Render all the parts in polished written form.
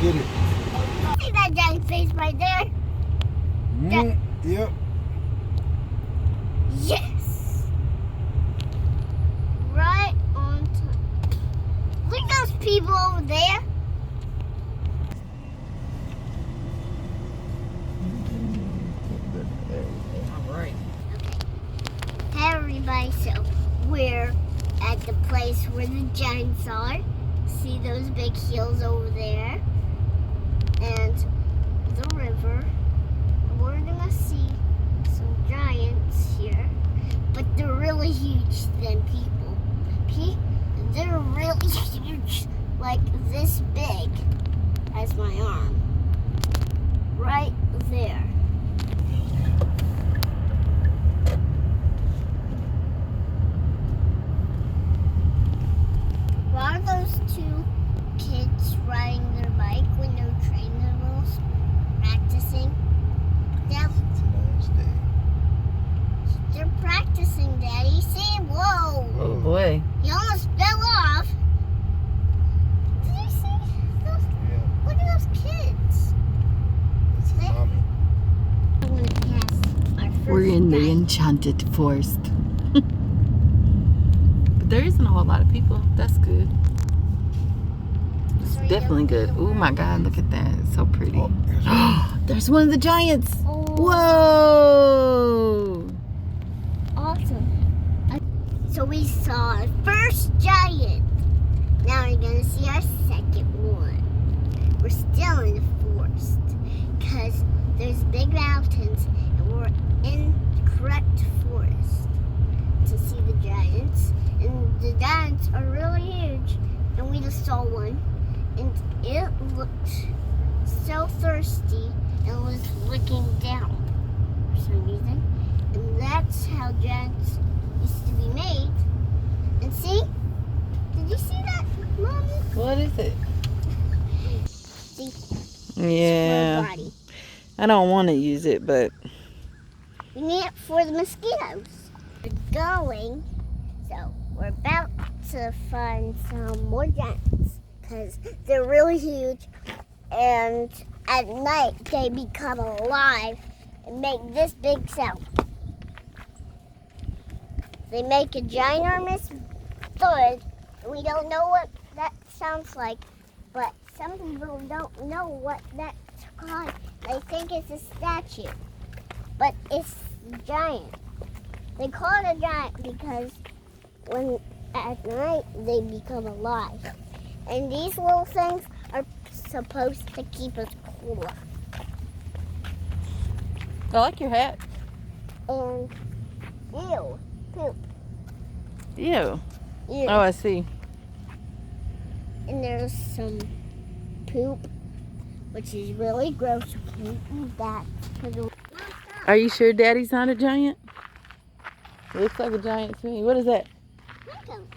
get it. See that giant face right there? Yep. Yes! Right on time. Look at those people over there. Alright. Okay. Hey everybody, so we're at the place where the giants are. See those big hills over there? And the river. We're gonna see some giants here, but they're really huge than people. They're really huge, like this big as my arm. Right there. Why are those two kids riding their bike when they're training rules, practicing? Tonight's day. They're practicing, Daddy. See? Whoa! Oh boy. He almost fell off. Did you see those? Yeah. Look at those kids. This is mommy. I want to pass our first We're in the giant. Enchanted Forest. But there isn't a whole lot of people. That's good. It's Sorry, definitely don't good. feel Oh my right. God, look at that. It's so pretty. Oh, there's one. There's one of the giants. Oh, Whoa! awesome. So we saw our first giant. Now we're going to see our second one. We're still in the forest because there's big mountains and we're in the correct forest to see the giants. And the giants are really huge. And we just saw one. And it looked so thirsty and was looking down for some reason. And that's how giants used to be made. And see? Did you see that, Mommy? What is it? See? Yeah. For our body. I don't want to use it, but We need it for the mosquitoes. We're going, so we're about to find some more giants because they're really huge, and at night they become alive and make this big sound. They make a ginormous thud, and we don't know what that sounds like, but some people don't know what that's called. They think it's a statue, but it's giant. They call it a giant because when at night they become alive. And these little things are supposed to keep us cool. I like your hat. And ew, poop. Ew. Ew. Oh, I see. And there's some poop, which is really gross. You can't eat that. Are you sure Daddy's not a giant? It looks like a giant to me. What is that? Pine cones.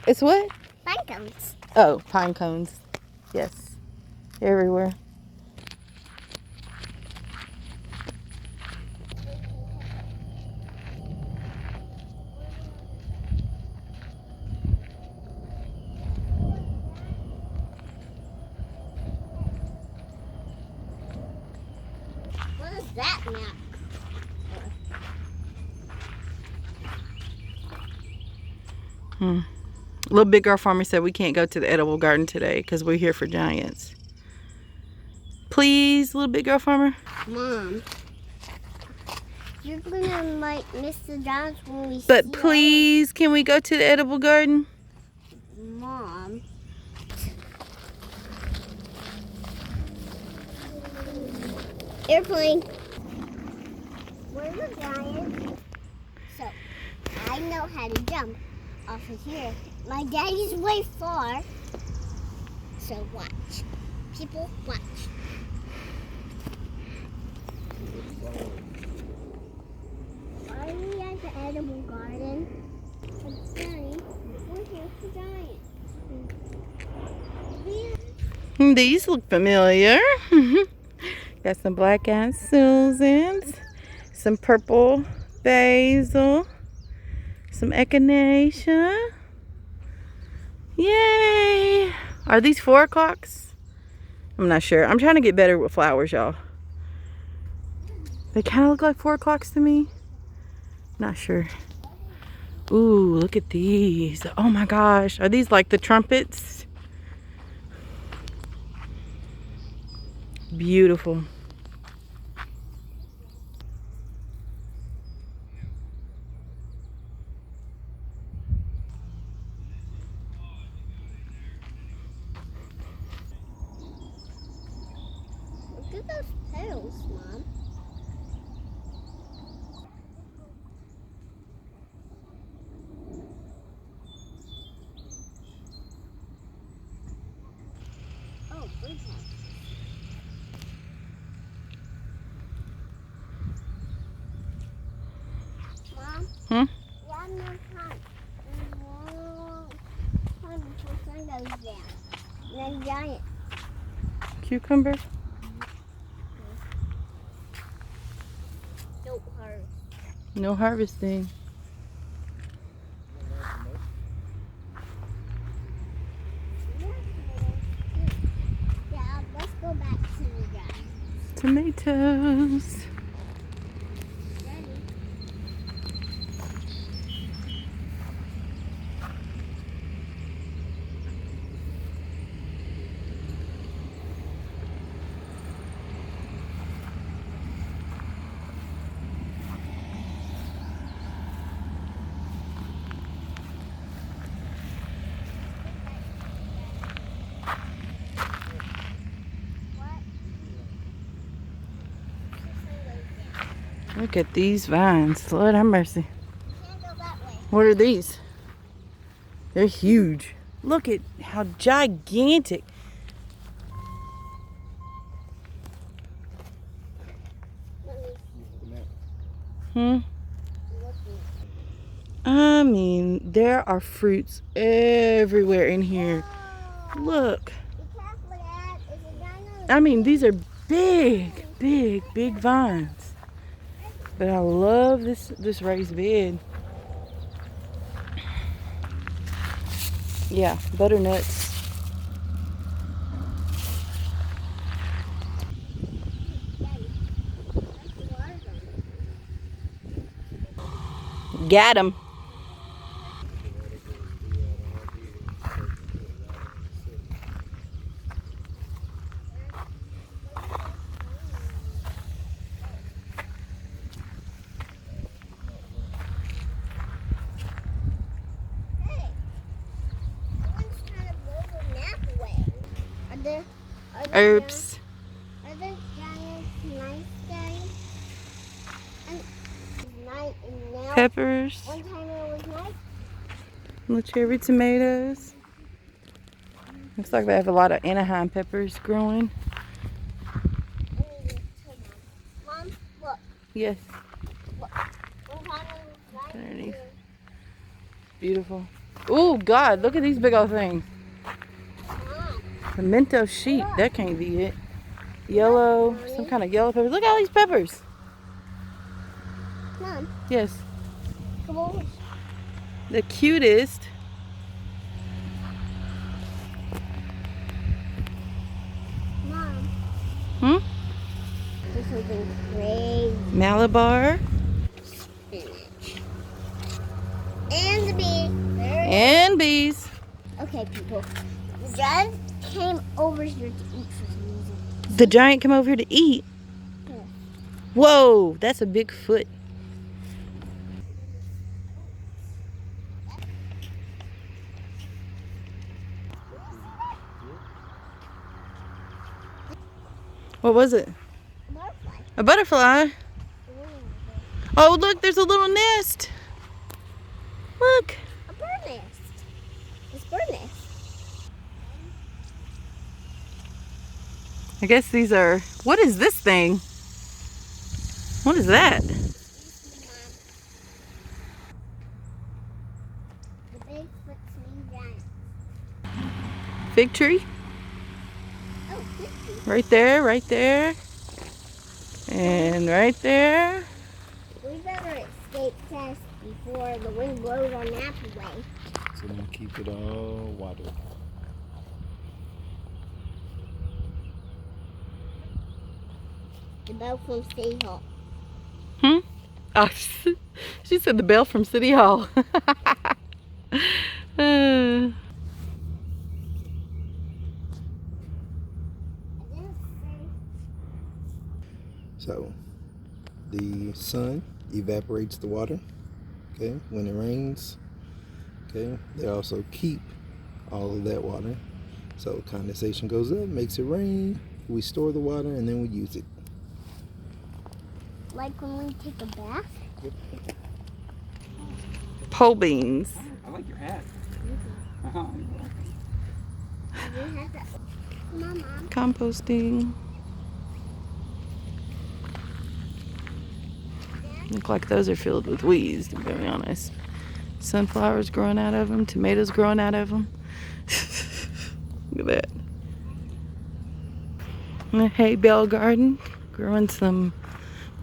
It's what? Pine cones. Oh, pine cones. Yes. Everywhere. What is that map? Little big girl farmer said we can't go to the edible garden today because we're here for giants. Please, little big girl farmer. Mom, you're gonna might miss the giants when we But see please, can we go to the edible garden? them. Mom. Airplane. We're the giants. So, I know how to jump off of here. My daddy's way far. So watch. People, watch. Are we at the edible garden? Daddy, we're here for giants. These look familiar. Got some black-eyed Susans, some purple basil, some echinacea. Yay! Are these 4 o'clocks? I'm not sure. I'm trying to get better with flowers, y'all. They kind of look like 4 o'clocks to me. Not sure. Ooh, look at these. Oh my gosh. Are these like the trumpets? Beautiful. Look at those petals, Mom. Oh, Bernheim. Mom? Hmm? One more time. One time before sun goes down. And then giant. Cucumber? Don't hurt. No harvesting. Yeah, let's go back to the giant. Tomatoes. Daddy. Look at these vines. Lord have mercy. Can't go that way. What are these? They're huge. Look at how gigantic. Hmm? I mean, there are fruits everywhere in here. Look. Be careful, Dad. It's a dino. I mean, these are big, big vines. But I love this raised bed. Yeah, butternuts. Got 'em. Hey, someone's trying to blow the map away. Are there Herbs. Are there giants nice days? And it's night and now. Peppers. One time it was night. Little cherry tomatoes. Looks like they have a lot of Anaheim peppers growing. Mom, look. Yes. One time it was night. Underneath. Beautiful. Oh God, look at these big old things. Mom, Pimento sheep. That can't be it. Yellow. Some kind of yellow peppers. Look at all these peppers. Mom, Yes. come on. The cutest. Mom. Hmm? There's something crazy. Malabar. Spinach. And the bee. There it And bees. is. Okay, people. The giant came over here to eat for some reason. The giant come over here to eat. Yeah. Whoa, that's a big foot. What was it? A butterfly. A butterfly. Oh, look, there's a little nest. Look. A bird nest. It's bird nest. I guess these are, what is this thing? What is that? The Bigfoot swing giant. Fig tree? Oh, 50. Right there, right there. And right there. We better escape fast before the wind blows our map away. So then keep it all watered. The bell from City Hall. Oh, she said the bell from City Hall. So, the sun evaporates the water, okay, when it rains, okay. They also keep all of that water. So condensation goes up, makes it rain, we store the water, and then we use it. Like when we take a bath? Pole beans. I like your hat. We have that. Come on, Mom. Composting. Look like those are filled with weeds, to be honest. Sunflowers growing out of them, tomatoes growing out of them. Look at that. And the hay bale garden, growing some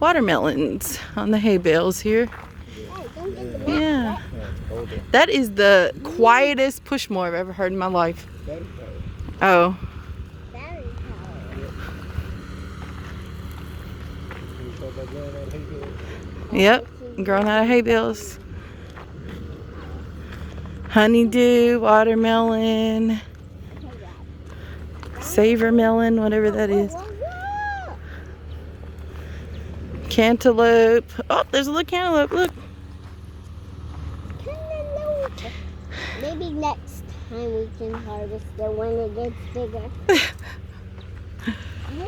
watermelons on the hay bales here. Yeah. That is the quietest push mower I've ever heard in my life. Oh. Yep, growing out of hay bales. Honeydew, watermelon, savor melon, whatever that is. Cantaloupe. Oh, there's a little cantaloupe, look. Maybe next time we can harvest it when it gets bigger. This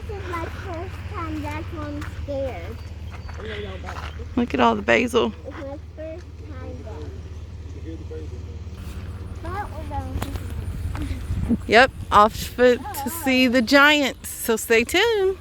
is my first time, that's why I'm scared. A little bit. Look at all the basil. It's my first time though. Yep, off foot to see the giants. So stay tuned.